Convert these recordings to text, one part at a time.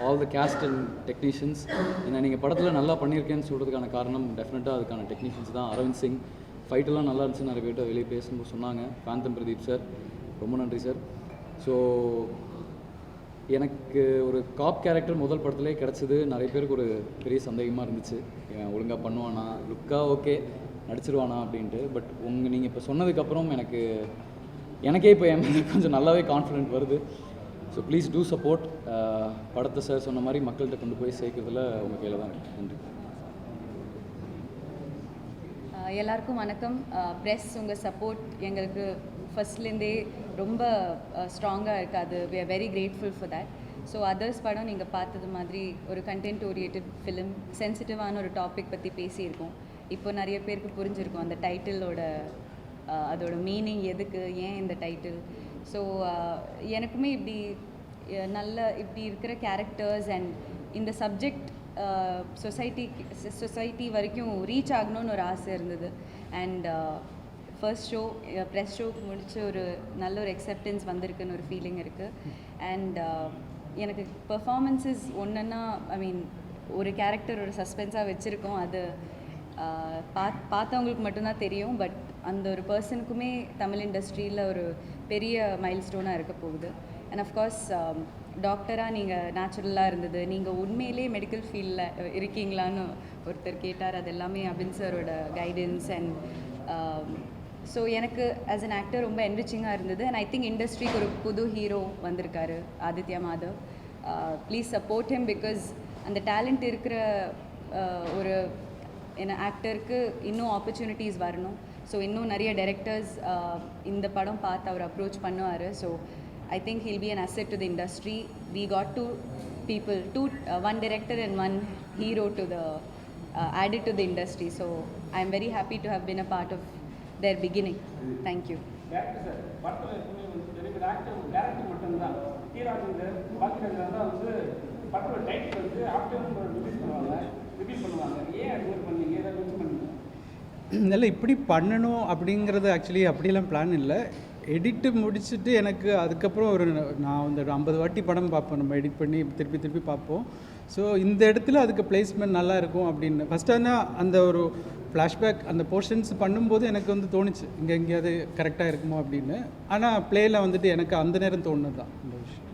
All the cast and technicians. ஏன்னா நீங்கள் படத்தில் நல்லா பண்ணியிருக்கேன்னு சொல்கிறதுக்கான காரணம் டெஃபினட்டாக அதுக்கான டெக்னீஷியன்ஸ் தான். அரவிந்த் சிங் ஃபைட்டெல்லாம் நல்லா இருந்துச்சு, நிறைய பேர்கிட்ட வெளியே பேசும்போது சொன்னாங்க. காந்தம் பிரதீப் சார், ரொம்ப நன்றி சார். ஸோ எனக்கு ஒரு காப் கேரக்டர் முதல் படத்துலேயே கிடச்சிது. நிறைய பேருக்கு ஒரு பெரிய சந்தேகமாக இருந்துச்சு, ஒழுங்காக பண்ணுவானா, லுக்காக ஓகே நடிச்சிருவானா அப்படின்ட்டு. பட் நீங்கள் இப்போ சொன்னதுக்கப்புறம் எனக்கே இப்போ கொஞ்சம் நல்லாவே கான்ஃபிடென்ட் வருது. So please do support. படத்தை சார் சொன்ன மாதிரி மக்கள்கிட்ட கொண்டு போய் சேர்க்கறதுல உங்கள் கையில் தான் இருக்குது. நன்றி. எல்லாருக்கும் வணக்கம். ப்ரெஸ் உங்கள் சப்போர்ட் எங்களுக்கு ஃபஸ்ட்லேருந்தே ரொம்ப ஸ்ட்ராங்காக இருக்காது. We are very grateful for that. So others படம் நீங்கள் பார்த்தது மாதிரி ஒரு கண்டென்ட் ஓரியன்டட் ஃபிலிம், சென்சிட்டிவான ஒரு டாபிக் பற்றி பேசியிருக்கோம். இப்போ நிறைய பேருக்கு புரிஞ்சிருக்கும் அந்த டைட்டிலோட அதோட மீனிங், எதுக்கு, ஏன் இந்த டைட்டில். ஸோ எனக்குமே இப்படி இருக்கிற கேரக்டர்ஸ் அண்ட் இந்த சப்ஜெக்ட் சொசைட்டி வரைக்கும் ரீச் ஆகணும்னு ஒரு ஆசை இருந்தது. அண்ட் ஃபர்ஸ்ட் ஷோ ப்ரெஸ் ஷோக்கு முடிச்சு ஒரு நல்ல ஒரு அக்செப்டன்ஸ் வந்திருக்குன்னு ஒரு ஃபீலிங் இருக்குது. அண்ட் எனக்கு பெர்ஃபார்மன்ஸஸ் ஒன்றுன்னா ஒரு கேரக்டர் ஒரு சஸ்பென்ஸாக வச்சுருக்கோம். அது பார்த்தவங்களுக்கு மட்டும்தான் தெரியும். பட் அந்த ஒரு பர்சனுக்குமே தமிழ் இண்டஸ்ட்ரியில் ஒரு பெரிய மைல் ஸ்டோனாக இருக்க போகுது. அண்ட் அஃப்கோர்ஸ் டாக்டராக நீங்கள் நேச்சுரலாக இருந்தது, நீங்கள் உண்மையிலே மெடிக்கல் ஃபீல்டில் இருக்கீங்களான்னு ஒருத்தர் கேட்டார். அது எல்லாமே அபின் சாரோட கைடன்ஸ். அண்ட் ஸோ எனக்கு ஆஸ் அன் ஆக்டர் ரொம்ப என்ரிச்சிங்காக இருந்தது. அண்ட் ஐ திங்க் இண்டஸ்ட்ரிக்கு ஒரு புது ஹீரோ வந்திருக்காரு, Aditya Madhav. Please support him. Because அந்த டேலண்ட் இருக்கிற ஒரு ஆக்டருக்கு இன்னும் ஆப்பர்ச்சுனிட்டிஸ் வரணும். ஸோ இன்னும் நிறைய டைரக்டர்ஸ் இந்த படம் பார்த்து அவர் அப்ரோச் பண்ணுவார். So I think he'll be an asset to the industry. We got two people, one director and one hero to the added to the industry. So I'm very happy to have been a part of their beginning. Thank you. Director sir, படத்துல எப்பவுமே director மட்டும்தான் ஹீரோங்க பாக்குறவங்க வந்து படத்தோட title வந்து after release பண்ணுவாங்க. ஏன் அது பண்ணீங்க, ஏதாவது யூஸ் பண்ணீங்க? இல்லை, இப்படி பண்ணணும் அப்படிங்கிறது ஆக்சுவலி அப்படிலாம் பிளான் இல்லை. எடிட்டு முடிச்சுட்டு எனக்கு அதுக்கப்புறம் நான் வந்து 50 வாட்டி படம் பார்ப்போம். நம்ம எடிட் பண்ணி திருப்பி பார்ப்போம். ஸோ இந்த இடத்துல அதுக்கு பிளேஸ்மெண்ட் நல்லா இருக்கும் அப்படின்னு ஃபஸ்ட்டு அந்த ஒரு ஃப்ளாஷ்பேக் அந்த போர்ஷன்ஸ் பண்ணும்போது எனக்கு வந்து தோணுச்சு இங்கே எங்கேயாவது கரெக்டாக இருக்குமோ அப்படின்னு. ஆனால் ப்ளேயில் வந்துட்டு எனக்கு அந்த நேரம் தோணுது தான் இந்த விஷயம்.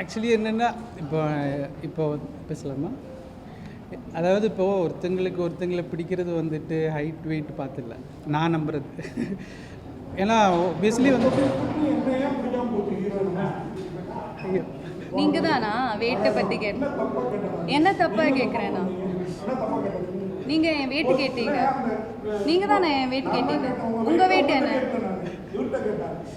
ஆக்சுவலி என்னென்னா இப்போ பேசலாமா? அதாவது இப்போது ஒருத்தங்களை பிடிக்கிறது வந்துட்டு ஹைட் வெயிட் பார்த்துல நான் நம்புறது. ஏன்னா ஆப்வியஸ்லி வந்துட்டு நீங்கள் தானா வெயிட்டை பற்றி என்ன தப்பாக கேட்குறேன்னா? நீங்கள் என் வெயிட் கேட்டீங்க, நீங்கள் தானே என் வெயிட் கேட்டீங்க. உங்கள் வெயிட் என்ன?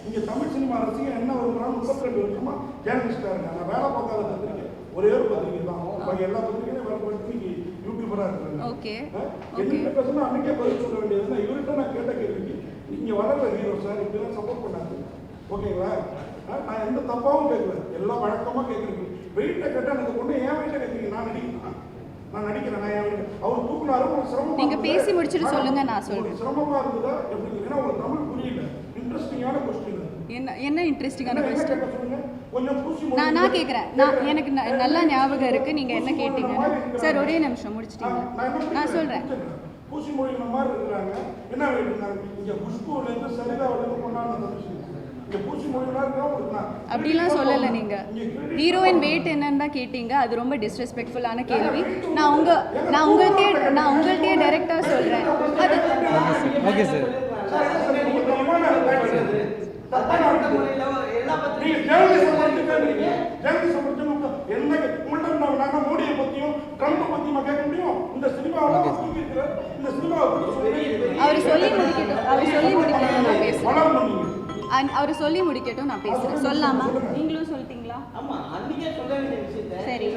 இங்கே தமிழ் சினிமா ரசிகன் என்ன வருமானம் 32 வருஷமா ஜேர்னலிஸ்டாக இருக்காங்க. நான் வேலை பார்க்காத பத்திரிக்கை ஒரே ஒரு பத்திரிக்கை தான். பாக்கி எல்லா பத்திரிக்கையும் வேலை பத்திரிக்கை யூடியூபராக இருக்காங்க. ஓகே, என்ன பேசணும் அன்றைக்கே பதில் சொல்ல வேண்டியதுன்னா இவர்கிட்ட நான் கேட்ட கேள்விக்கு நீங்கள் வளர்ற ஹீரோ சார் இப்படிலாம் சப்போர்ட் பண்ணாது. ஓகேங்களா? நான் எந்த தப்பாகவும் கேட்கல, எல்லாம் வழக்கமாக கேட்குறீங்க. வெயிட்டை கேட்டால் எனக்கு கொண்டு ஏன் வெயிட்டை கேட்குறீங்க? நான் நடிக்கிறேன். அவர் தூக்குனாரு, ஒரு சிரமம். நீங்கள் பேசி முடிச்சுட்டு சொல்லுங்க, நான் சொல்றேன். சிரமமாக இருந்ததா எப்படி? ஏன்னா உங்களுக்கு தமிழ் புரியல. இன்ட்ரெஸ்டிங்கான கொஸ்டின். என்ன இன்ட்ரெஸ்டிங்கான கொஸ்டின்? நான் கேட்குறேன். எனக்கு நல்லா ஞாபகம் இருக்குது நீங்கள் என்ன கேட்டீங்க. சார் ஒரே நிமிஷம் முடிச்சிட்டீங்க, நான் சொல்கிறேன். பூசி மொழிகிற மாதிரி இருக்கிறாங்க. என்ன வேண்டியிருந்தாங்க இங்கே குஷ்பூலேருந்து சரிதாவிலேருந்து கொண்டாடுற விஷயம் அப்படிலாம் சொல்லலை. நீங்கள் ஹீரோயின் வெயிட் என்னன்னு தான் கேட்டீங்க. அது ரொம்ப டிஸ்ரெஸ்பெக்ட்ஃபுல்லான கேள்வி. நான் உங்கள்கிட்டயே டைரெக்டாக சொல்கிறேன். அது ஓகே சார். மோடியை பற்றியும் ட்ரம்ப் பற்றியும் கேட்க முடியும். இந்த சினிமாவில் அவர் சொல்லி முடிக்கட்டும், நான் பேசுகிறேன். அவர் சொல்லி முடிக்கட்டும், நான் பேசுகிறேன். சொல்லாமா? நீங்களும் சொல்லிட்டீங்களா? சரி.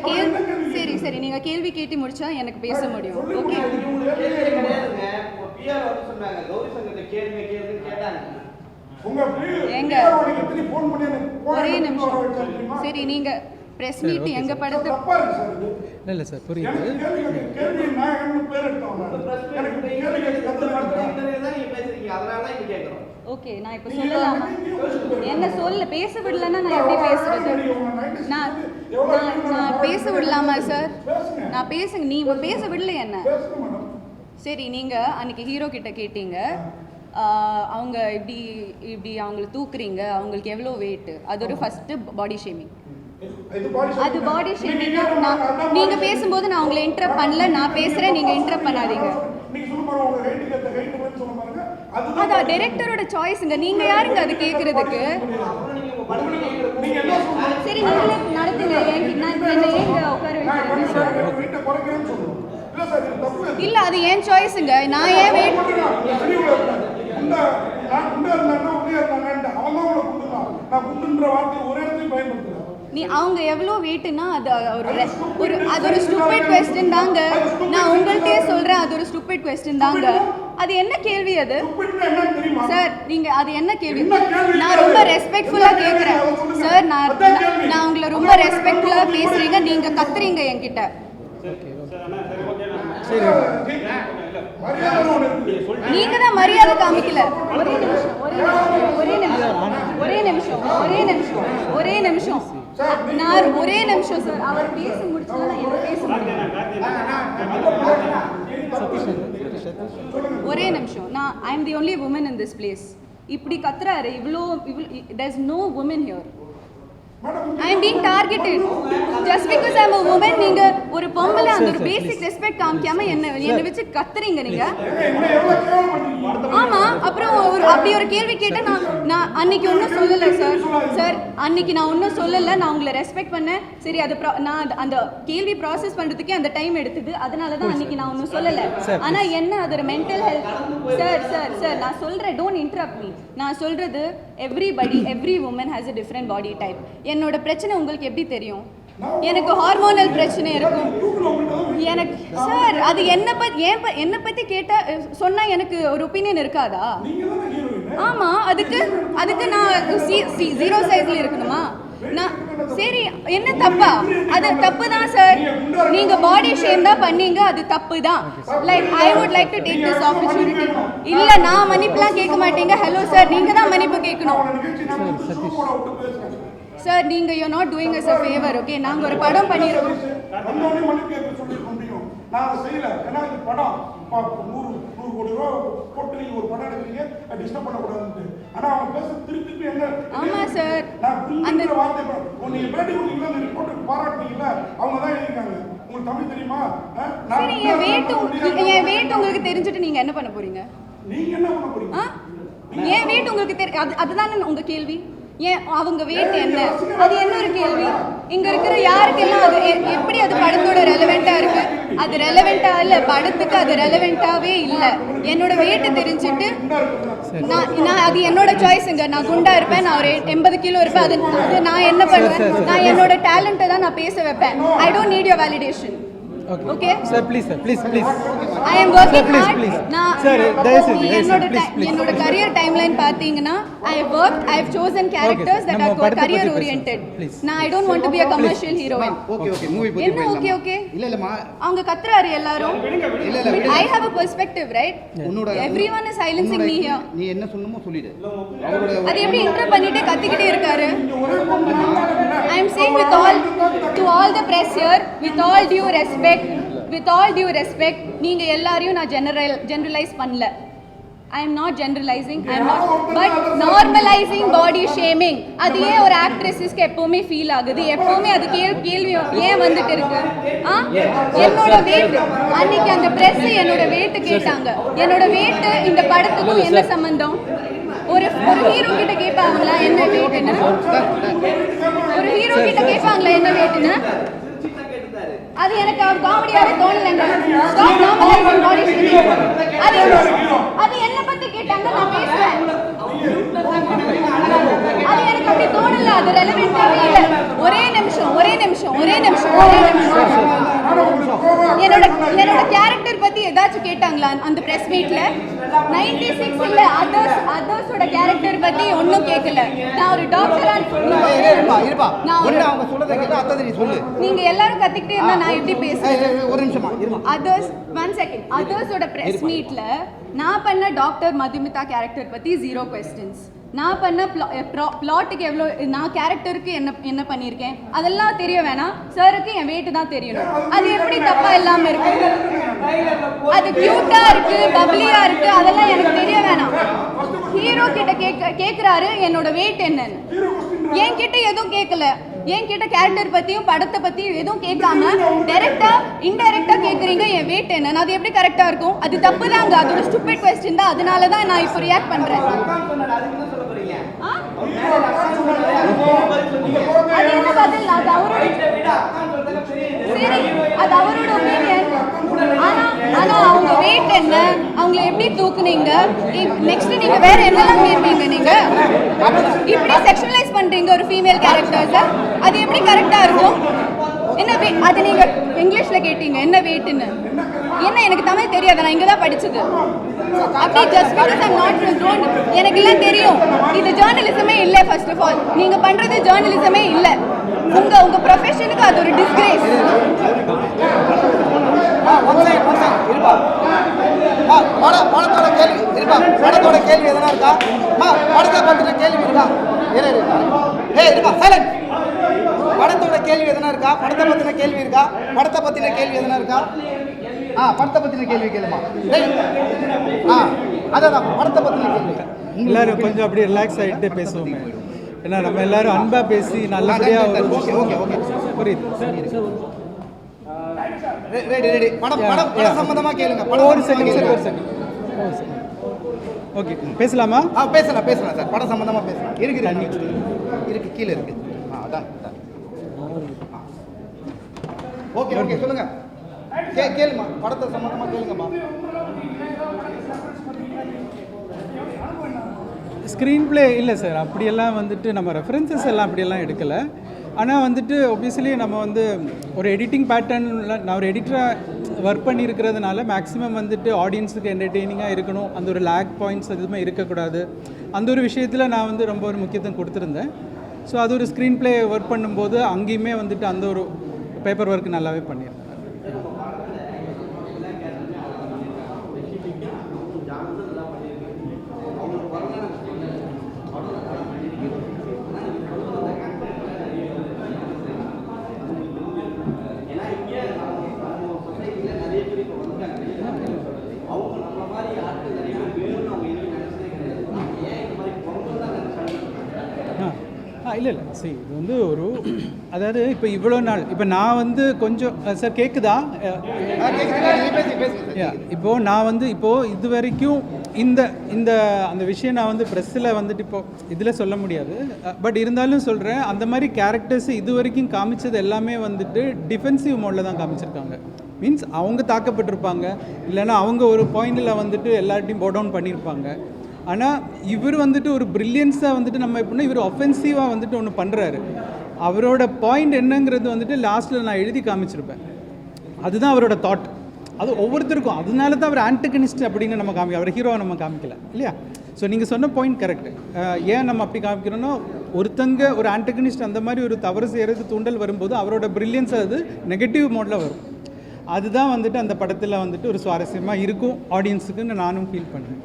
நீங்க சரி சரி நீங்க கேள்வி கேட்டு முடிச்சா எனக்கு பேச முடியும். ஓகே எங்க ஒரே நிமிஷம். சரி நீங்க பிரஸ் மீட் எங்க படத்து இல்லை சார் புரியுது. ஓகே நான் இப்போ சொல்லலாமா? என்ன பேச விடலன்னா நான் எப்படி பேசுறது? நான் பேச விடலாமா சார்? நான் பேசுங்க, நீ பேச விடல என்ன? சரி நீங்க அன்னைக்கு ஹீரோ கிட்ட கேட்டீங்க அவங்க இப்படி இப்படி அவங்கள தூக்குறீங்க, அவங்களுக்கு எவ்வளோ வெயிட், அது ஒரு ஃபர்ஸ்ட் பாடி ஷேமிங். அது பாடி ஷேமிங். நீங்க பேசும்போது நான் உங்களை இன்டரப்ட் பண்ணல, நான் பேசுறேன், நீங்க இன்டரப்ட் பண்ணாதீங்க. அதான் டைரக்டரோட சாய்ஸ்ங்க, நீங்க யாருங்க அது கேக்குறதுக்கு? சரி நீங்களே நடத்துங்க. என்ன ஏங்க உட்கார வைக்கிறீங்க? இல்ல அது ஏன் சாய்ஸ்ங்க, நான் ஏன் வெயிட் நீ அவங்க எவ்வளோ வெயிட்னா அது ஒரு ஸ்டூபிட் क्वेश्चन தாங்க. நான் உங்கள்கிட்டயே சொல்றேன் அது ஒரு ஸ்டூபிட் क्वेश्चन தாங்க. அது என்ன கேள்வி அது சார்? நீங்க அது என்ன கேள்வி? நான் ரொம்ப ரெஸ்பெக்ட்ஃபுல்லா கேக்குறேன் சார். நான் உங்களை ரொம்ப ரெஸ்பெக்ட்ஃபுல்லா பேசுறீங்க, நீங்க கத்துறீங்க என்கிட்ட. நீங்க தான் மரியாதை காமிக்கல. ஒரே நிமிஷம் நான் ஒரே நிமிஷம் சார். அவர் பேச முடிச்சா நான் என்ன பேச முடியும்? ஒரே நிமிஷம். நான் I am the only woman in this place. இப்படி கத்துறாரு இவ்வளோ there is no woman here. I am being targeted just because I am a woman. நீங்க ஒரு பொம்பளை அந்த ஒரு பேசிக் ரெஸ்பெக்ட் காமிக்காம என்ன வச்சு கத்துறீங்க நீங்க. ஆமா அப்புறம் அப்படி ஒரு கேள்வி கேட்டா நான் அன்னைக்கு ஒன்றும் சொல்லலை சார். அன்னைக்கு நான் ஒன்றும் சொல்லலை, நான் உங்களை ரெஸ்பெக்ட் பண்ணேன். சரி அது நான் அந்த கேள்வி ப்ராசஸ் பண்றதுக்கே அந்த டைம் எடுத்தது, அதனால தான் அன்னைக்கு நான் ஒன்றும் சொல்லலை. ஆனா என்ன அது ஒரு மென்டல் ஹெல்த் சார் நான் சொல்றேன், டோன்ட் இன்டரப்ட் மீ. நான் சொல்றது every woman has a different body type. என்னோட பிரச்சனை உங்களுக்கு எப்படி தெரியும்? எனக்கு ஹார்மோனல் பிரச்சனை இருக்கும் எனக்கு சார். அது என்ன பத்தி கேட்டா சொன்னா எனக்கு ஒரு ஒப்பீனியன் இருக்காதா? ஆமா அதுக்கு நான் 0 சைஸ்ல இருக்கணுமா? நான் சரி என்ன தப்பா? அது தப்பு தான் சார். நீங்க பாடி ஷேம் தான் பண்ணீங்க, அது தப்பு தான். Like I would like to take this opportunity. இல்ல நான் மன்னிப்புலாம் கேட்க மாட்டீங்க. ஹலோ சார், நீங்க தான் மன்னிப்பு கேட்கணும் சார். நீங்க you not doing us a favor. Okay நாங்க ஒரு படம் பண்ணிருக்கோம். நான் அதை செய்யல. ஏன்னா இந்த படம் 100 கோடி ரூபா போட்டு நீங்க ஒரு படம் எடுக்கிறீங்க, டிஸ்டர்ப் பண்ணக்கூடாதுன்னு. ஆனா அவங்க பேச திருப்பி என்ன? ஆமா சார், அந்த வார்த்தை நீங்க பேட்டி கொடுத்தீங்களா, அந்த ரிப்போர்ட் பாராட்டுனீங்களா, அவங்க தான் எழுதிருக்காங்க. உங்களுக்கு தமிழ் தெரியுமா? சரி என் வெயிட் உங்களுக்கு தெரிஞ்சிட்டு நீங்க என்ன பண்ண போறீங்க? நீங்க என்ன பண்ண போறீங்க? ஏன் வெயிட் உங்களுக்கு அதுதானே உங்க கேள்வி. ஏன் அவங்க வெயிட் என்ன, அது என்ன ஒரு கேள்வி? இங்க இருக்கிற யாருக்கெல்லாம் அது எப்படி அது படத்தோட ரெலவெண்டா இருக்கு? அது ரெலவெண்டா இல்ல, படத்துக்கு அது ரெலவெண்டாவே இல்ல. என்னோட வெயிட் தெரிஞ்சுட்டு நான் அது என்னோட சாய்ஸுங்க. நான் குண்டா இருப்பேன், நான் ஒரு 80 கிலோ இருப்பேன், அது நான் என்ன பண்ணுவேன்? நான் என்னோட டேலண்ட்டை தான் நான் பேச வைப்பேன். I don't need your validation. Okay sir, please I am working hard. Sir, என்னோட career timeline பாத்தீங்கன்னா I have chosen characters that are career oriented. Now I don't want to be a commercial heroine. Okay movie பத்தி என்ன okay இல்லமா அவங்க கத்துறாரு எல்லாரும். I have a perspective, right? Everyone is silencing me here. நீ என்ன சொல்லணுமோ சொல்லிடு. அது எப்படி இன்டர் பண்ணிட்டே கத்திக்கிட்டே இருக்காரு? I am saying to all the press here, with all due respect, நீங்க எல்லாரையும் நான் generalize பண்ணல. I am not generalizing, but normalizing body shaming. அது ஏன் ஒரு ஆக்ட்ரஸஸ்க்கு எப்பவுமே ஃபீல் ஆகுது? எப்பவுமே அது கேள்வி ஏன் வந்துட்டு இருக்கு? என்னோட weight அன்னைக்கு அந்த பிரஸ் என்னோட weight கேட்டாங்க. என்னோட weight இந்த படத்துக்கும் என்ன சம்பந்தம்? ஒரு ஹீரோ கிட்ட கேட்பாங்களா என்ன வெயிட்னு? ஒரு ஹீரோ கிட்ட கேட்பாங்களா என்ன வெயிட்னு? அது எனக்கு காமெடியாவே தோணலங்க. அது என்ன பத்தி கேட்டாங்க, நான் பேசுறேன். அது எனக்கு அப்படி தோணல, அது ரெலவெண்டாவே இல்லை. ஒரே நிமிஷம் என்னோட கேரக்டர் பத்தி ஏதாச்சும் கேட்டாங்களா அந்த பிரஸ் மீட்ல? 96 இல்ல அதர்ஸோட கேரக்டர் பத்தி ஒன்னும் கேட்கல. நான் ஒரு டாக்டரா நீங்க எல்லாரும் கத்திக்கிட்டே இருந்தா நான் எப்படி பேசுறேன்? ஒரு நிமிஷமா இருமா. Others 1 second. அதர்ஸோட பிரஸ் மீட்ல நான் பண்ண டாக்டர் மதுமிதா கேரக்டர் பத்தி 0 questions. நான் பண்ண பிளாட்டுக்கு எவ்வளோ, நான் கேரக்டருக்கு என்ன பண்ணியிருக்கேன் அதெல்லாம் தெரிய வேணாம். சாருக்கு என் வெயிட் தான் தெரியணும். அது எப்படி தப்பா இல்லாம இருக்கு? அது கியூட்டா இருக்கு, பப்ளியா இருக்கு, அதெல்லாம் எனக்கு தெரிய வேணாம். ஹீரோ கிட்ட கேக்குறாரு என்னோட வெயிட் என்னன்னு. என்கிட்ட எதுவும் கேட்கல. என்கிட்ட கேரக்டர் பத்தியும் படத்தை பத்தியும் எதுவும் கேட்காம டைரக்டா இன்டைரக்டா கேக்குறீங்க என் வெயிட் என்னன்னு. அது எப்படி கரெக்டா இருக்கும்? அது தப்பு தாங்க. அது ஒரு ஸ்டூபிட் கொஸ்டின் தான். அதனால தான் நான் இப்போ ரியாக்ட் பண்றேன். அது என்ன பதில்? அது அவரோட ஒப்பீனியன். ஆனா அவங்க வெயிட் என்ன, அவங்களை எப்படி தூக்குனீங்க, நெக்ஸ்ட் நீங்க வேற என்னெல்லாம் மீறுவீங்க? நீங்க இப்படி செக்ஷுவலைஸ் பண்றீங்க ஒரு ஃபீமேல் கேரக்டர்ஸ். அது எப்படி கரெக்டா இருக்கும்? என்ன அது நீங்க இங்கிலீஷ்ல கேட்டீங்க என்ன வெயிட்னு. என்ன எனக்கு தமிழ் தெரியாது, நான் இங்க தான் படிச்சது. அப்படி just because I not drone எனக்கு எல்லாம் தெரியும். இது ஜர்னலிசமே இல்லை. ஃபர்ஸ்ட் ஆஃப் ஆல் நீங்க பண்றது ஜர்னலிசமே இல்லை. உங்க ப்ரொஃபஷனுக்கு அது ஒரு டிஸ்கிரேஸ். படத்தோட கேள்வி எதனா இருக்கா? படத்தை பத்தின கேள்வி இருக்கா? படத்தோட கேள்வி எதனா இருக்கா? படத்தை பத்தின கேள்வி இருக்கா? படத்தை பத்தின கேள்வி எதனா இருக்கா? படத்தை பத்தின கேள்வி கேளுமா. அதான் படத்தை பத்தின கேள்வி. எல்லாரும் கொஞ்சம் அப்படியே ரிலாக்ஸ் ஆகிட்டு பேசுவோமே. ஏன்னா நம்ம எல்லாரும் அன்பா பேசி நல்லபடியா புரியுது. ரெடி. படம் சம்பந்தமா கேளுங்க. ஒரு செகண்ட். ஓகே பேசலாமா? பேசலாம் சார். படம் சம்பந்தமா பேசலாம். இருக்கு கீழே இருக்கு. அதான் ஓகே சொல்லுங்க. கேளுமா. படத்தை சம்பந்தமா கேளுங்கம்மா. ஸ்க்ரீன் பிளே இல்லை சார், அப்படியெல்லாம் வந்துட்டு நம்ம ரெஃபரன்சஸ் எல்லாம் அப்படியெல்லாம் எடுக்கலை. ஆனால் வந்துட்டு ஒப்வியஸ்லி நம்ம வந்து ஒரு எடிட்டிங் பேட்டர்னில் நான் ஒரு எடிட்டராக ஒர்க் பண்ணியிருக்கிறதுனால மேக்ஸிமம் வந்துட்டு ஆடியன்ஸுக்கு என்டர்டெய்னிங்காக இருக்கணும். அந்த ஒரு லேக் பாயிண்ட்ஸ் எதுவுமே இருக்கக்கூடாது. அந்த ஒரு விஷயத்தில் நான் வந்து ரொம்ப ஒரு முக்கியத்துவம் கொடுத்துருந்தேன். ஸோ அது ஒரு ஸ்க்ரீன் பிளே ஒர்க் பண்ணும்போது அங்கேயுமே வந்துட்டு அந்த ஒரு பேப்பர் ஒர்க் நல்லாவே பண்ணியிருக்கேன். இல்லை சரி, இது வந்து ஒரு அதாவது இப்போ இவ்வளோ நாள் இப்போ நான் வந்து கொஞ்சம் சார் கேட்குதா? இப்போது நான் வந்து இப்போது இது வரைக்கும் இந்த அந்த விஷயம் நான் வந்து ப்ரெஸ்ஸில் வந்துட்டு இப்போது இதில் சொல்ல முடியாது. பட் இருந்தாலும் சொல்கிறேன், அந்த மாதிரி கேரக்டர்ஸ் இது வரைக்கும் காமிச்சது எல்லாமே வந்துட்டு டிஃபென்சிவ் மோடில் தான் காமிச்சிருக்காங்க. மீன்ஸ் அவங்க தாக்கப்பட்டிருப்பாங்க, இல்லைன்னா அவங்க ஒரு பாயிண்டில் வந்துட்டு எல்லார்ட்டையும் போ டவுன் பண்ணியிருப்பாங்க. ஆனால் இவர் வந்துட்டு ஒரு ப்ரில்லியன்ஸாக வந்துட்டு நம்ம எப்படின்னா இவர் ஒஃபென்சிவாக வந்துட்டு ஒன்று பண்ணுறாரு. அவரோட பாயிண்ட் என்னங்கிறது வந்துட்டு லாஸ்ட்டில் நான் எழுதி காமிச்சிருப்பேன். அதுதான் அவரோட தாட். அது ஒவ்வொருத்தருக்கும். அதனால தான் அவர் ஆன்டகனிஸ்ட் அப்படின்னு நம்ம அவர் ஹீரோவை நம்ம காமிக்கல இல்லையா? ஸோ நீங்கள் சொன்ன பாயிண்ட் கரெக்டு. ஏன் நம்ம அப்படி காமிக்கிறோன்னா, ஒருத்தங்க ஒரு ஆன்டகனிஸ்ட் அந்த மாதிரி ஒரு தவறு செய்கிறது தூண்டல் வரும்போது அவரோட ப்ரில்லியன்ஸ் அது நெகட்டிவ் மோடில் வரும். அதுதான் வந்துட்டு அந்த படத்தில் வந்துட்டு ஒரு சுவாரஸ்யமாக இருக்கும் ஆடியன்ஸுக்குன்னு நானும் ஃபீல் பண்ணுறேன்.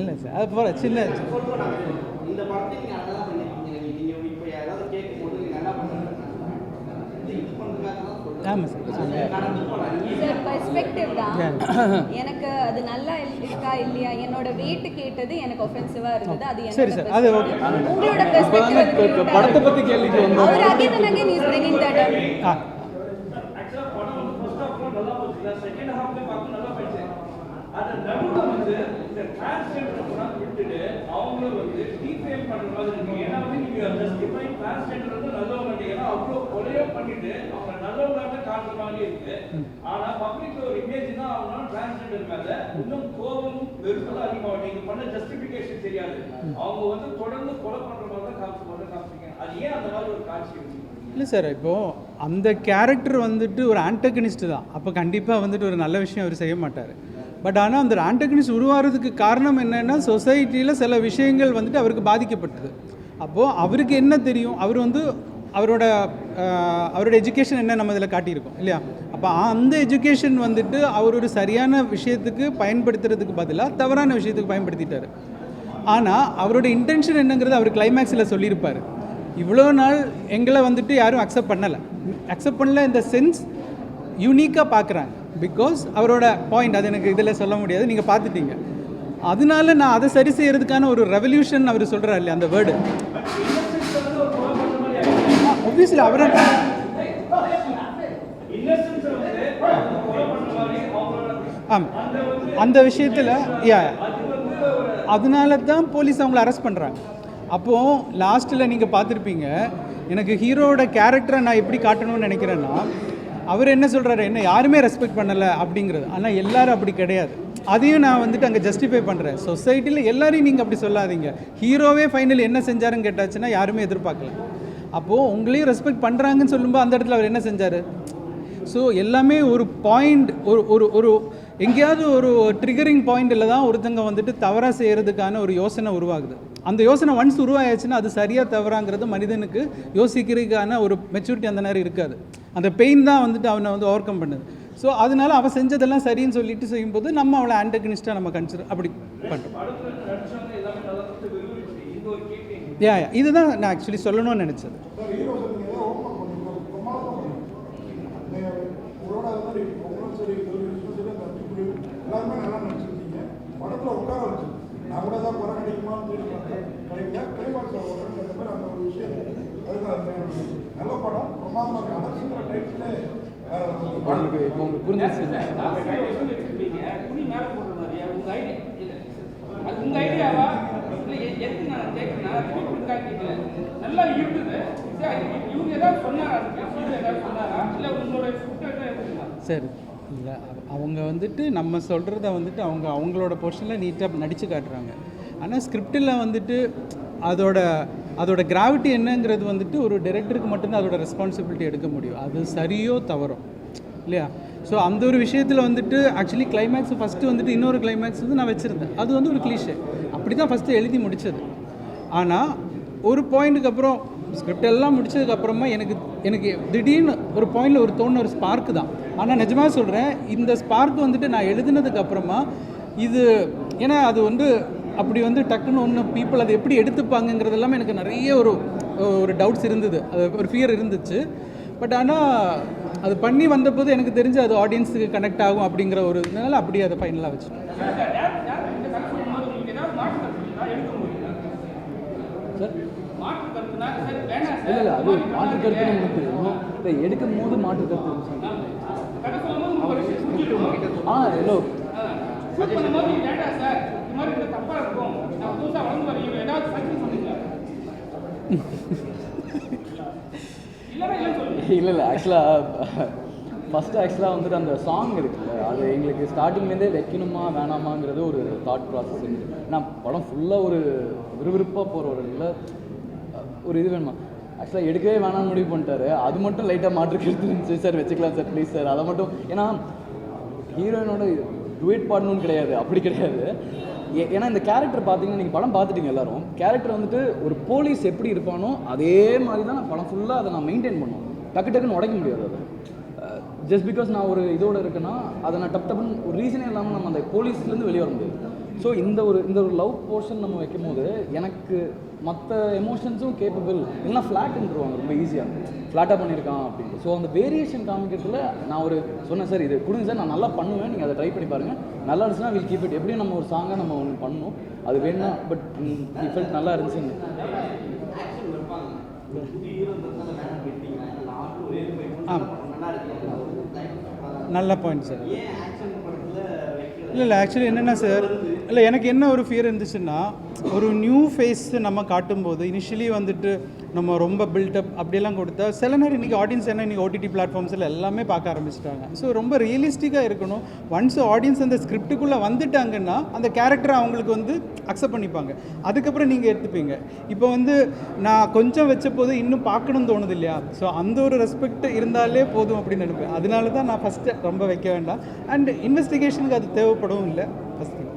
இல்லை சார், அது போல சின்ன ஆமாம் சார் பெர்ஸ்பெக்டிவ் தான். எனக்கு அது நல்லா இருக்கா இல்லையா, என்னோட வெயிட் கேட்டது எனக்கு ஒஃபென்சிவா இருந்தது. அது சரி சார், அது ஓகே. உங்களோட பெர்ஸ்பெக்டிவ் படத்தை பற்றி கேள்விக்கு வந்து அவர் again and again is bringing that up. ஆக்சுவலாக படம் ஃபர்ஸ்ட் ஹாஃப்ல நல்லா போச்சு, செகண்ட் ஹாஃப்ல பார்த்து நல்லா போயிடுச்சு. அந்த நடுவில் வந்து இந்த டிரான்ஸ்ஜெண்டர் விட்டுட்டு அவங்களும் வந்து டீஃபேம் பண்ற மாதிரி இருக்கு. ஏன்னா வந்து நீங்க ஜஸ்டிஃபை டிரான்ஸ்ஜெண்டர் வந்து நல்லவங்க, ஏன்னா அவ்வளோ கொலையோ பண்ணிட்டு அவங்க நல்லவங்க காட்டுற மாதிரி இருக்கு. ஆனா பப்ளிக்ல ஒரு இமேஜ் தான் அவங்க டிரான்ஸ்ஜெண்டர் மேல இன்னும் கோபம் வெறுப்பெல்லாம் அதிகமாக நீங்க பண்ண ஜஸ்டிஃபிகேஷன் தெரியாது. அவங்க வந்து தொடர்ந்து கொலை பண்ற மாதிரி தான் காமிச்சிங்க. அது ஏன் அந்த மாதிரி ஒரு காட்சி வச்சு? இல்லை சார், இப்போது அந்த கேரக்டர் வந்துட்டு ஒரு ஆன்டகனிஸ்ட் தான். அப்போ கண்டிப்பாக வந்துட்டு ஒரு நல்ல விஷயம் அவர் செய்ய மாட்டார். பட் ஆனால் அந்த ஆன்டகனிஸ்ட் உருவாகிறதுக்கு காரணம் என்னென்னா, சொசைட்டியில் சில விஷயங்கள் வந்துட்டு அவருக்கு பாதிக்கப்பட்டது. அப்போது அவருக்கு என்ன தெரியும், அவர் வந்து அவரோட எஜுகேஷன் என்ன நம்ம இதில் காட்டியிருக்கோம் இல்லையா. அப்போ அந்த எஜுகேஷன் வந்துட்டு அவர் ஒரு சரியான விஷயத்துக்கு பயன்படுத்துறதுக்கு பதிலாக தவறான விஷயத்துக்கு பயன்படுத்திட்டார். ஆனால் அவரோட இன்டென்ஷன் என்னங்கிறது அவர் கிளைமேக்ஸில் சொல்லியிருப்பார். இவ்வளோ நாள் எங்களை வந்துட்டு யாரும் அக்செப்ட் பண்ணல இந்த சென்ஸ் யூனிக்காக பார்க்குறாங்க. பிகாஸ் அவரோட பாயிண்ட் அது எனக்கு இதில் சொல்ல முடியாது, நீங்கள் பார்த்துட்டீங்க. அதனால நான் அதை சரி செய்கிறதுக்கான ஒரு ரெவல்யூஷன் அவர் சொல்கிறார் இல்லையா, அந்த வேர்டு. ஒப்வியஸ்லி அவரை அந்த விஷயத்தில் அதனால தான் போலீஸ் அவங்கள அரெஸ்ட் பண்ணுறாங்க. அப்போது லாஸ்ட்டில் நீங்கள் பார்த்துருப்பீங்க, எனக்கு ஹீரோவோட கேரக்டரை நான் எப்படி காட்டணும்னு நினைக்கிறேன்னா, அவர் என்ன சொல்கிறாரு, என்ன யாருமே ரெஸ்பெக்ட் பண்ணலை அப்படிங்கிறது. ஆனால் எல்லோரும் அப்படி கிடையாது. அதையும் நான் வந்துட்டு அங்கே ஜஸ்டிஃபை பண்ணுறேன். சொசைட்டியில் எல்லாரையும் நீங்கள் அப்படி சொல்லாதீங்க. ஹீரோவே ஃபைனல் என்ன செஞ்சாருன்னு கேட்டாச்சுன்னா யாருமே எதிர்பார்க்கல. அப்போது உங்களையும் ரெஸ்பெக்ட் பண்ணுறாங்கன்னு சொல்லும்போது அந்த இடத்துல அவர் என்ன செஞ்சார்? ஸோ எல்லாமே ஒரு பாயிண்ட், ஒரு எங்கேயாவது ஒரு ட்ரிகரிங் பாயிண்டில் தான் ஒருத்தங்க வந்துட்டு தவறாக செய்கிறதுக்கான ஒரு யோசனை உருவாகுது. அந்த யோசனை ஒன்ஸ் உருவாயாச்சுன்னா அது சரியாக தவறாங்கிறது மனிதனுக்கு யோசிக்கிறதுக்கான ஒரு மெச்சூரிட்டி அந்த நேரம் இருக்காது. அந்த பெயின் தான் வந்துட்டு அவனை வந்து ஓவர் கம் பண்ணுது. ஸோ அதனால அவன் செஞ்சதெல்லாம் சரின்னு சொல்லிட்டு செய்யும்போது நம்ம அவளை ஆன்டகனிஸ்டாக நம்ம கன்சிடர் அப்படி பண்ணுறோம். இதுதான் நான் ஆக்சுவலி சொல்லணும்னு நினச்சது. எல்லாருமே நல்லா நினச்சிருந்தீங்க. படத்தில் உட்கார வச்சு நான் கூட தான் குறை கிடைக்குமான்னு சொல்லி பார்த்தேன். கிளைமாக்ஸ் அந்த மாதிரி அந்த ஒரு விஷயம் அதுதான் நல்ல படம். பிரமாதமாக அரசுங்கிற டைட்டில் உங்களுக்கு இப்போ உங்களுக்கு புரிஞ்சிச்சு. துணி மேலே போடுற மாதிரியா உங்கள் ஐடியா இல்லை, அது உங்கள் ஐடியாவா இல்லை? எதுக்கு நான் கேட்குறேன்னா நல்லா இருக்குது. இவங்க ஏதாவது சொன்னாரா, ஏதாவது சொன்னாரா இல்லை உங்களோட சரி இல்லை, அவங்க வந்துட்டு நம்ம சொல்கிறத வந்துட்டு அவங்களோட போர்ஷனில் நீட்டாக நடித்து காட்டுறாங்க. ஆனால் ஸ்கிரிப்டில் வந்துட்டு அதோட கிராவிட்டி என்னங்கிறது வந்துட்டு ஒரு டைரக்டருக்கு மட்டும்தான் அதோட ரெஸ்பான்சிபிலிட்டி எடுக்க முடியும். அது சரியோ தவறோ இல்லையா. ஸோ அந்த ஒரு விஷயத்தில் வந்துட்டு ஆக்சுவலி கிளைமேக்ஸ் ஃபஸ்ட்டு வந்துட்டு இன்னொரு கிளைமேக்ஸ் வந்து நான் வச்சுருந்தேன். அது வந்து ஒரு கிளீஷே அப்படி தான் ஃபஸ்ட்டு எழுதி முடித்தது. ஆனால் ஒரு பாயிண்ட்டுக்கு அப்புறம் ஸ்கிரிப்ட் எல்லாம் முடிச்சதுக்கப்புறமா எனக்கு திடீர்னு ஒரு பாயிண்டில் ஒரு தோணுன ஒரு ஸ்பார்க்கு தான். ஆனால் நிஜமாக சொல்கிறேன், இந்த ஸ்பார்க் வந்துட்டு நான் எழுதுனதுக்கப்புறமா இது ஏன்னா அது வந்து அப்படி வந்து டக்குன்னு ஒன்று பீப்புள் அதை எப்படி எடுத்துப்பாங்கங்கிறது எல்லாமே எனக்கு நிறைய ஒரு டவுட்ஸ் இருந்தது, அது ஒரு ஃபியர் இருந்துச்சு. பட் ஆனால் அது பண்ணி வந்தபோது எனக்கு தெரிஞ்சு அது ஆடியன்ஸுக்கு கனெக்ட் ஆகும் அப்படிங்கிற ஒரு இதனால் அப்படியே அதை ஃபைனலாக வச்சு இல்லை அது மாற்று கருத்து உங்களுக்கு தெரியும். இல்லை எடுக்கும் போது மாற்று கருத்து ஹலோ இல்லை ஆக்சுவலாக வந்துட்டு அந்த சாங் இருக்குல்ல, அது எங்களுக்கு ஸ்டார்டிங்லேருந்தே வைக்கணுமா வேணாமாங்கிறது ஒரு தாட் ப்ராசஸ் இருக்குது. ஏன்னா படம் ஃபுல்லாக ஒரு விறுவிறுப்பாக போகிற ஒரு இல்லை ஒரு இது வேணுமா. ஆக்சுவலாக எடுக்கவே வேணாம்னு முடிவு பண்ணிட்டாரு. அது மட்டும் லைட்டாக மாற்று கருத்து இருந்துச்சு. சார் வச்சுக்கலாம் சார் ப்ளீஸ் சார், அதை மட்டும். ஏன்னா ஹீரோயினோட டுவேட் பாடணும்னு கிடையாது, அப்படி கிடையாது. ஏன்னா இந்த கேரக்டர் பார்த்தீங்கன்னா நீங்கள் படம் பார்த்துட்டீங்க எல்லாரும். கேரக்டர் வந்துட்டு ஒரு போலீஸ் எப்படி இருப்பானோ அதே மாதிரி தான் நான் படம் ஃபுல்லாக அதை நான் மெயின்டைன் பண்ணுவேன். டக்குன்னு உடைக்க முடியாது. அதை ஜஸ்ட் பிகாஸ் நான் ஒரு இதோடு இருக்கேன்னா அதை நான் டப்புன்னு ஒரு ரீசனே இல்லாமல் நம்ம அந்த போலீஸ்லேருந்து வெளியே வர முடியாது. ஸோ இந்த ஒரு லவ் போர்ஷன் நம்ம வைக்கும் போது எனக்கு மற்ற எமோஷன்ஸும் கேப்பபிள் இல்லைனா ஃப்ளாட்டுன்றுவாங்க ரொம்ப ஈஸியாக ஃப்ளாட்டாக பண்ணியிருக்கான் அப்படின்னு. ஸோ அந்த வேரியேஷன் காமிக்கிறதுல நான் ஒரு சொன்னேன், சார் இது கொடுங்க சார், நான் நல்லா பண்ணுவேன், நீங்கள் அதை ட்ரை பண்ணி பாருங்கள், நல்லா இருந்துச்சுன்னா வில் கீப் இட். எப்படியும் நம்ம ஒரு சாங்கை நம்ம ஒன்று பண்ணணும், அது வேணும்னா. பட் ஃபெல்ட் நல்லா இருந்துச்சுன்னு. நல்ல பாயிண்ட் சார். இல்லை ஆக்சுவலி என்னென்னா சார், இல்லை எனக்கு என்ன ஒரு ஃபியர் இருந்துச்சுன்னா, ஒரு நியூ ஃபேஸ் நம்ம காட்டும்போது இனிஷியலி வந்துட்டு நம்ம ரொம்ப பில்டப் அப்படியெல்லாம் கொடுத்தா சில நேரம் இன்றைக்கி ஆடியன்ஸ் என்ன இன்றைக்கி ஓடிடி பிளாட்ஃபார்ம்ஸில் எல்லாமே பார்க்க ஆரம்பிச்சிட்டாங்க. ஸோ ரொம்ப ரியலிஸ்டிக்காக இருக்கணும். ஒன்ஸ் ஆடியன்ஸ் அந்த ஸ்கிரிப்டுக்குள்ளே வந்துட்டாங்கன்னா அந்த கேரக்டரை அவங்களுக்கு வந்து அக்செப்ட் பண்ணிப்பாங்க, அதுக்கப்புறம் நீங்கள் எடுத்துப்பீங்க. இப்போ வந்து நான் கொஞ்சம் வச்ச போது இன்னும் பார்க்கணும்னு தோணுது இல்லையா? ஸோ அந்த ஒரு ரெஸ்பெக்ட் இருந்தாலே போதும் அப்படின்னு நினைப்பேன். அதனால தான் நான் ஃபஸ்ட்டு ரொம்ப வைக்க வேண்டாம். அண்ட் இன்வெஸ்டிகேஷனுக்கு அது தேவைப்படவும் இல்லை ஃபஸ்ட்டு.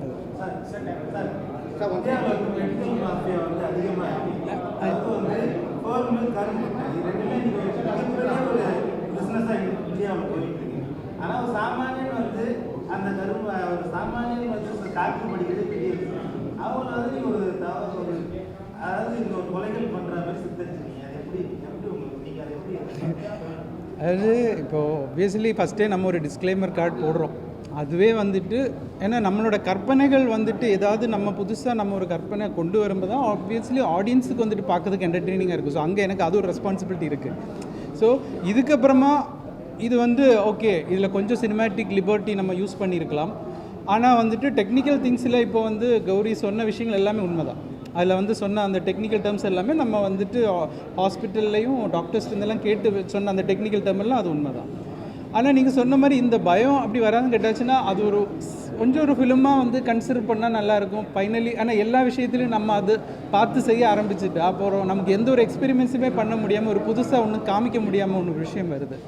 ஆனால் ஒரு சாமானியன் வந்து அந்த கரும்பு ஒரு சாமானியன் வந்து டாக்டர் படிக்கிறது பெரிய விஷயம். அவங்க வந்து ஒரு ஒரு அதாவது இந்த ஒரு கொலைகள் பண்ணுற மாதிரி சித்தரிச்சிருக்கீங்க. அது எப்படி எப்படி உங்களுக்கு நீங்கள் அதை எப்படி? அதாவது இப்போது ஆப்வியஸ்லி ஃபஸ்ட்டே நம்ம ஒரு டிஸ்க்ளைமர் கார்டு போடுறோம். அதுவே வந்துட்டு ஏன்னா நம்மளோட கற்பனைகள் வந்துட்டு ஏதாவது நம்ம புதுசாக நம்ம ஒரு கற்பனை கொண்டு வரும்போது தான் ஆப்வியஸ்லி ஆடியன்ஸுக்கு வந்துட்டு பார்க்கறதுக்கு என்டர்டெய்னிங்காக இருக்கும். ஸோ அங்கே எனக்கு அது ஒரு ரெஸ்பான்சிபிலிட்டி இருக்குது. ஸோ இதுக்கப்புறமா இது வந்து ஓகே, இதில் கொஞ்சம் சினிமேட்டிக் லிபர்ட்டி நம்ம யூஸ் பண்ணியிருக்கலாம். ஆனால் வந்துட்டு டெக்னிக்கல் திங்ஸில் இப்போ வந்து கௌரி சொன்ன விஷயங்கள் எல்லாமே உண்மை தான். அதில் வந்து சொன்ன அந்த டெக்னிக்கல் டேர்ம்ஸ் எல்லாமே நம்ம வந்துட்டு ஹாஸ்பிட்டல்லையும் டாக்டர்ஸ்லேருந்தெல்லாம் கேட்டு சொன்ன அந்த டெக்னிக்கல் டேர்ம் எல்லாம் அது உண்மை தான். ஆனால் நீங்கள் சொன்ன மாதிரி இந்த பயம் அப்படி வராதுன்னு கேட்டாச்சுன்னா அது ஒரு கொஞ்சம் ஒரு ஃபிலிமாக வந்து கன்சிடர் பண்ணால் நல்லாயிருக்கும் ஃபைனலி. ஆனால் எல்லா விஷயத்துலையும் நம்ம அது பார்த்து செய்ய ஆரம்பிச்சுட்டு அப்புறம் நமக்கு எந்த ஒரு எக்ஸ்பெரிமெண்ட்ஸுமே பண்ண முடியாமல் ஒரு புதுசாக ஒன்று காமிக்க முடியாமல் ஒன்று விஷயம் வருது.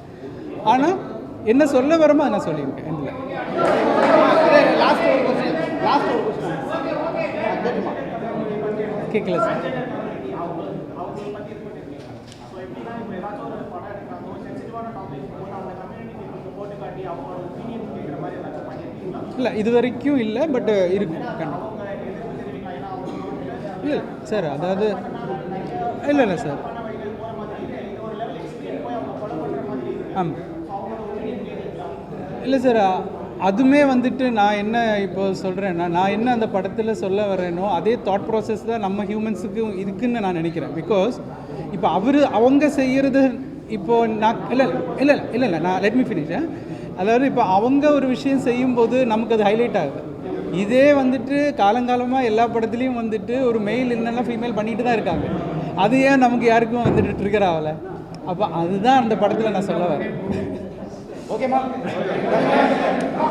ஆனால் என்ன சொல்ல வரமோ அதை நான் சொல்லியிருக்கேன். இதில் லாஸ்ட் ஒரு கொஸ்டின் கேட்கல சார். இல்லை இது வரைக்கும் இல்லை, பட் இருக்கும் கண்டிப்பாக. இல்லை சார், அதாவது இல்லை சார். ஆமாம் இல்லை சார், அதுவுமே வந்துட்டு நான் என்ன இப்போ சொல்கிறேன்னா, நான் என்ன அந்த படத்தில் சொல்ல வரேனோ அதே தாட் ப்ராசஸ் தான் நம்ம ஹியூமன்ஸுக்கு இருக்குதுன்னு நான் நினைக்கிறேன். பிகாஸ் இப்போ அவங்க செய்கிறது இப்போது நான் இல்லை நான் லெட் மீ ஃபினிஷ். அதாவது இப்போ அவங்க ஒரு விஷயம் செய்யும்போது நமக்கு அது ஹைலைட் ஆகுது. இதே வந்துட்டு காலங்காலமாக எல்லா படத்துலேயும் வந்துட்டு ஒரு மெயில் என்னெல்லாம் ஃபீமேல் பண்ணிட்டு தான் இருக்காங்க. அது ஏன் நமக்கு யாருக்கும் வந்துட்டு ட்ரிகர் ஆகலை? அப்போ அதுதான் அந்த படத்தில் நான் சொல்ல வரேன். ஓகேம்மா.